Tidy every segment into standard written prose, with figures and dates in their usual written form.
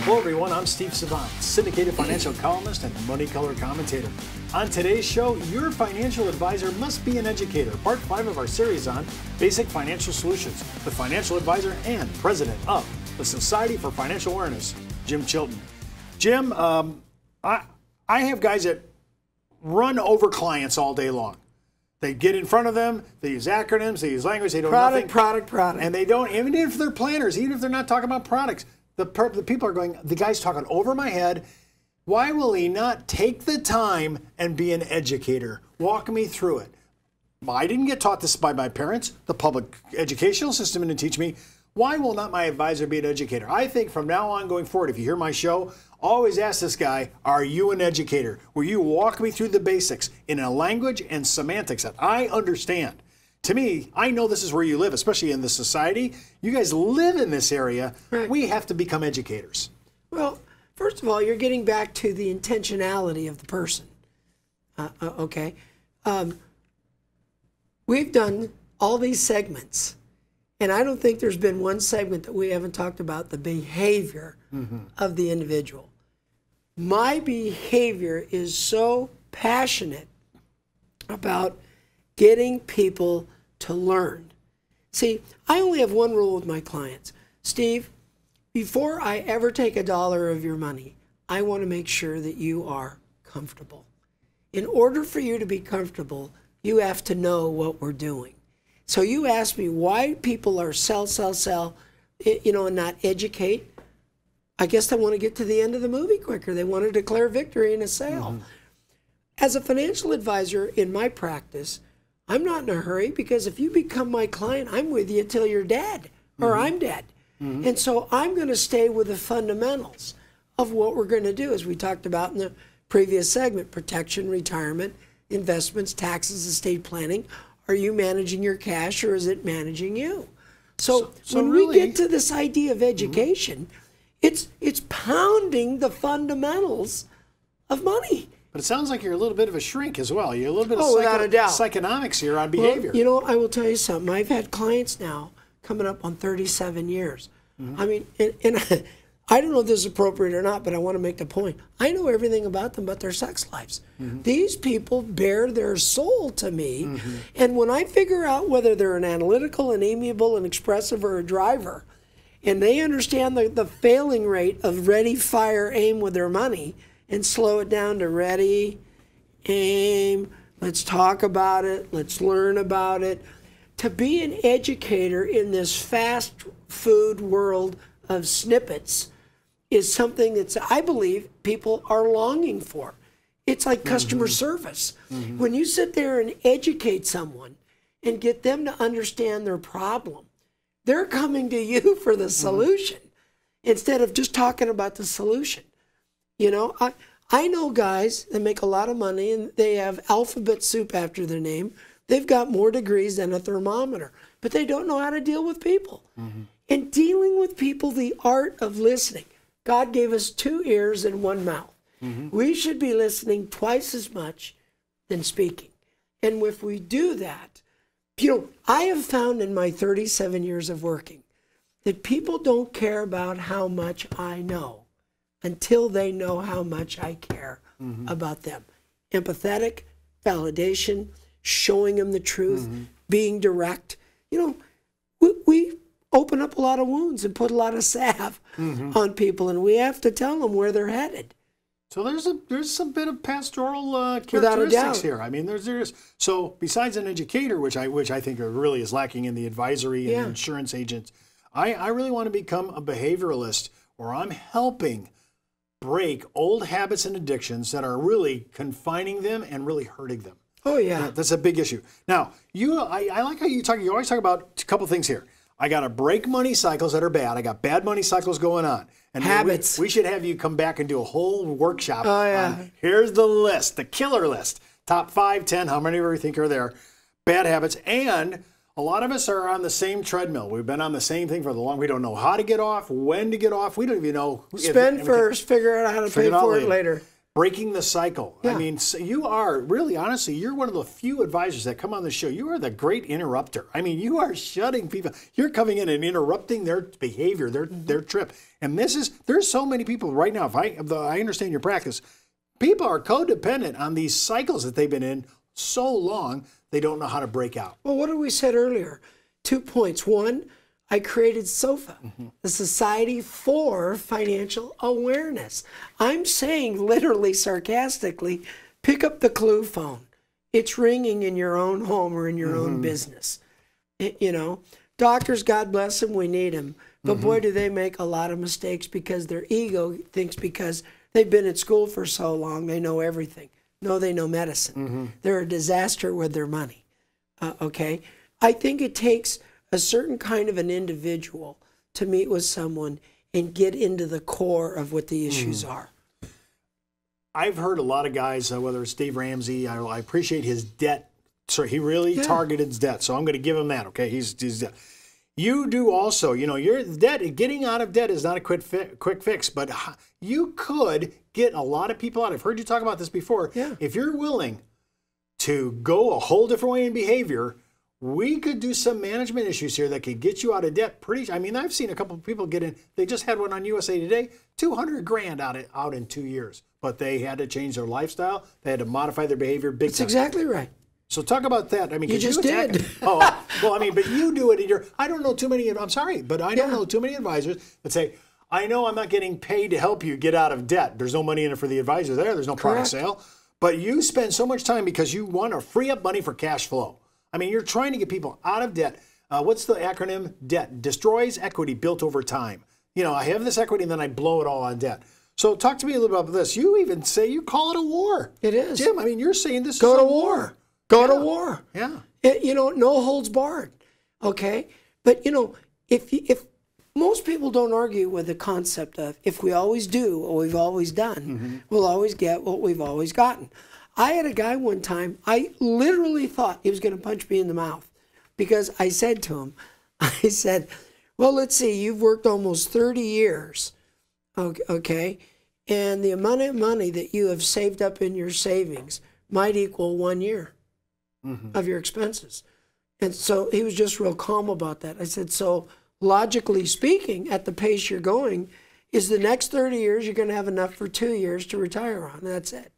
Hello everyone, I'm Steve Savant, syndicated financial columnist and money color commentator. On today's show, your financial advisor must be an educator, part 5 of our series on basic financial solutions with financial advisor and president of the Society for Financial Awareness, Jim Chilton. Jim, I have guys that run over clients all day long. They get in front of them, they use acronyms, they use language, they don't know nothing. Product. And they don't, even if they're planners, even if they're not talking about products, the people are going, the guy's talking over my head. Why will he not take the time and be an educator? Walk me through it. I didn't get taught this by my parents. The public educational system didn't teach me. Why will not my advisor be an educator? I think from now on going forward, if you hear my show, always ask this guy, are you an educator? Will you walk me through the basics in a language and semantics that I understand? To me, I know this is where you live, especially in the society. You guys live in this area. Right. We have to become educators. Well, first of all, you're getting back to the intentionality of the person. Okay. We've done all these segments, and I don't think there's been one segment that we haven't talked about the behavior of the individual. My behavior is so passionate about getting people to learn. See, I only have one rule with my clients. Steve, before I ever take $1 of your money, I want to make sure that you are comfortable. In order for you to be comfortable, you have to know what we're doing. So you ask me why people are sell, and not educate. I guess they want to get to the end of the movie quicker. They want to declare victory in a sale. As a financial advisor in my practice, I'm not in a hurry, because if you become my client, I'm with you till you're dead, or I'm dead. And so I'm going to stay with the fundamentals of what we're going to do, as we talked about in the previous segment: protection, retirement, investments, taxes, estate planning. Are you managing your cash, or is it managing you? So when really, we get to this idea of education, it's pounding the fundamentals of money. But it sounds like you're a little bit of a shrink as well. You're a little bit of psychonomics here on behavior. Well, you know, I will tell you something. I've had clients now coming up on 37 years. I mean, and I don't know if this is appropriate or not, but I want to make the point. I know everything about them but their sex lives. These people bear their soul to me. And when I figure out whether they're an analytical, an amiable, an expressive, or a driver, and they understand the failing rate of ready, fire, aim with their money, and slow it down to ready, aim, let's talk about it, let's learn about it. To be an educator in this fast food world of snippets is something that I believe people are longing for. It's like customer service. When you sit there and educate someone and get them to understand their problem, they're coming to you for the solution instead of just talking about the solution. You know, I know guys that make a lot of money and they have alphabet soup after their name. They've got more degrees than a thermometer, but they don't know how to deal with people. And dealing with people, the art of listening. God gave us 2 ears and 1 mouth. We should be listening twice as much than speaking. And if we do that, you know, I have found in my 37 years of working that people don't care about how much I know until they know how much I care about them. Empathetic, validation, showing them the truth, being direct. You know, we open up a lot of wounds and put a lot of salve on people, and we have to tell them where they're headed. So there's some bit of pastoral characteristics here. I mean, there's so besides an educator, which I think really is lacking in the advisory and insurance agents, I really want to become a behavioralist, where I'm helping break old habits and addictions that are really confining them and really hurting them. Oh yeah, that's a big issue. Now I like how you talk. You always talk about a couple things here. I got to break money cycles that are bad. I got bad money cycles going on. And habits. We should have you come back and do a whole workshop. Oh, yeah. Here's the list, the killer list. Top 5, 10, how many of you think are there? Bad habits. And a lot of us are on the same treadmill. We've been on the same thing for the long. We don't know how to get off, when to get off. We don't even know. Spend first, figure out how to pay for it later. breaking the cycle. Yeah. I mean, so you are really, honestly, you're one of the few advisors that come on the show. You are the great interrupter. I mean, you are shutting people. You're coming in and interrupting their behavior, their trip. And there's so many people right now. If I understand your practice, people are codependent on these cycles that they've been in so long, they don't know how to break out. Well, what did we said earlier? 2 points. One, I created SOFA, the Society for Financial Awareness. I'm saying, literally sarcastically, pick up the Clue phone. It's ringing in your own home or in your own business. You know, doctors, God bless them, we need them. But boy, do they make a lot of mistakes because their ego thinks because they've been at school for so long, they know everything. No, they know medicine. They're a disaster with their money. Okay? I think it takes a certain kind of an individual to meet with someone and get into the core of what the issues are. I've heard a lot of guys, whether it's Dave Ramsey, I appreciate his debt. So he really targeted his debt. So I'm going to give him that. Okay, he's debt. You do also. You know, your debt. Getting out of debt is not a quick fix, but you could get a lot of people out. I've heard you talk about this before. Yeah. If you're willing to go a whole different way in behavior, we could do some management issues here that could get you out of debt I mean, I've seen a couple of people get in. They just had one on USA Today, 200 grand out in 2 years. But they had to change their lifestyle. They had to modify their behavior big time. That's exactly right. So talk about that. I mean, you just did. Oh, well, I mean, but you do it in I don't know too many, I'm sorry, but I don't know too many advisors that say, I know I'm not getting paid to help you get out of debt. There's no money in it for the advisor there. There's no product sale. But you spend so much time because you want to free up money for cash flow. I mean, you're trying to get people out of debt. What's the acronym? DEBT. Destroys equity built over time. You know, I have this equity and then I blow it all on debt. So talk to me a little bit about this. You even say you call it a war. It is. Jim, I mean, you're saying this Go is to a war. Go to war. Yeah. You know, no holds barred. Okay? But, you know, if most people don't argue with the concept of if we always do what we've always done, we'll always get what we've always gotten. I had a guy one time, I literally thought he was going to punch me in the mouth because I said to him, I said, well, let's see, you've worked almost 30 years, okay, and the amount of money that you have saved up in your savings might equal 1 year of your expenses. And so he was just real calm about that. I said, so logically speaking, at the pace you're going, is the next 30 years you're going to have enough for 2 years to retire on, and that's it.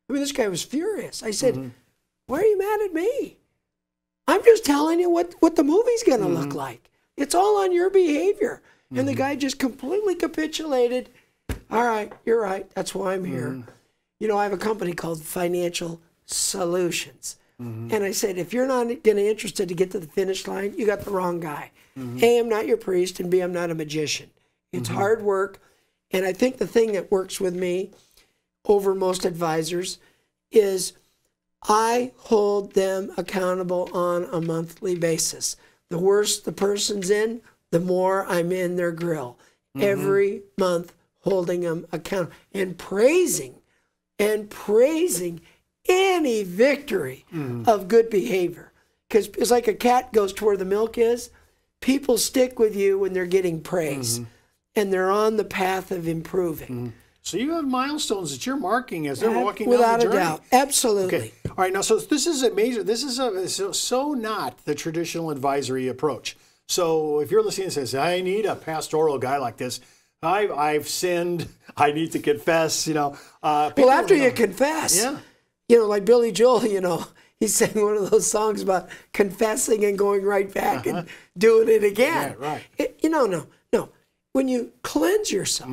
I mean, this guy was furious. I said, why are you mad at me? I'm just telling you what the movie's going to look like. It's all on your behavior. And the guy just completely capitulated. All right, you're right. That's why I'm here. You know, I have a company called Financial Solutions. And I said, if you're not interested to get to the finish line, you got the wrong guy. A, I'm not your priest, and B, I'm not a magician. It's hard work. And I think the thing that works with me over most advisors is I hold them accountable on a monthly basis. The worse the person's in, the more I'm in their grill. Every month holding them accountable and praising any victory of good behavior. Because it's like a cat goes to where the milk is. People stick with you when they're getting praise and they're on the path of improving. So you have milestones that you're marking as they're walking without down the journey. Without a doubt. Absolutely. Okay. All right. Now, so this is amazing. This is so not the traditional advisory approach. So if you're listening and says, I need a pastoral guy like this, I've sinned, I need to confess, you know. Well, after you confess, you know, like Billy Joel, you know, he sang one of those songs about confessing and going right back and doing it again. Yeah, right. No. When you cleanse yourself,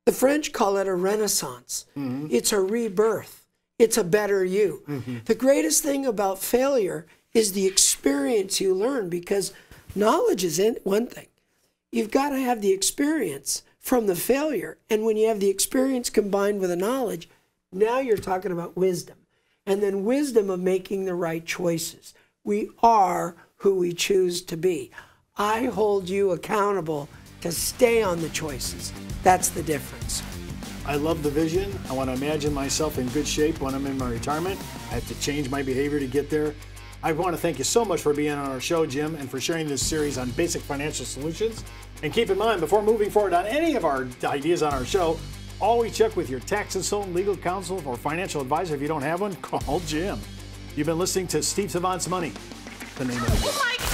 the French call it a renaissance. It's a rebirth. It's a better you. The greatest thing about failure is the experience you learn, because knowledge is one thing. You've got to have the experience from the failure. And when you have the experience combined with the knowledge, now you're talking about wisdom. And then wisdom of making the right choices. We are who we choose to be. I hold you accountable to stay on the choices. That's the difference. I love the vision. I want to imagine myself in good shape when I'm in my retirement. I have to change my behavior to get there. I want to thank you so much for being on our show, Jim, and for sharing this series on basic financial solutions. And keep in mind, before moving forward on any of our ideas on our show, Always check with your tax consultant, legal counsel, or financial advisor. If you don't have one, call Jim. You've been listening to Steve Savant's Money. The name of the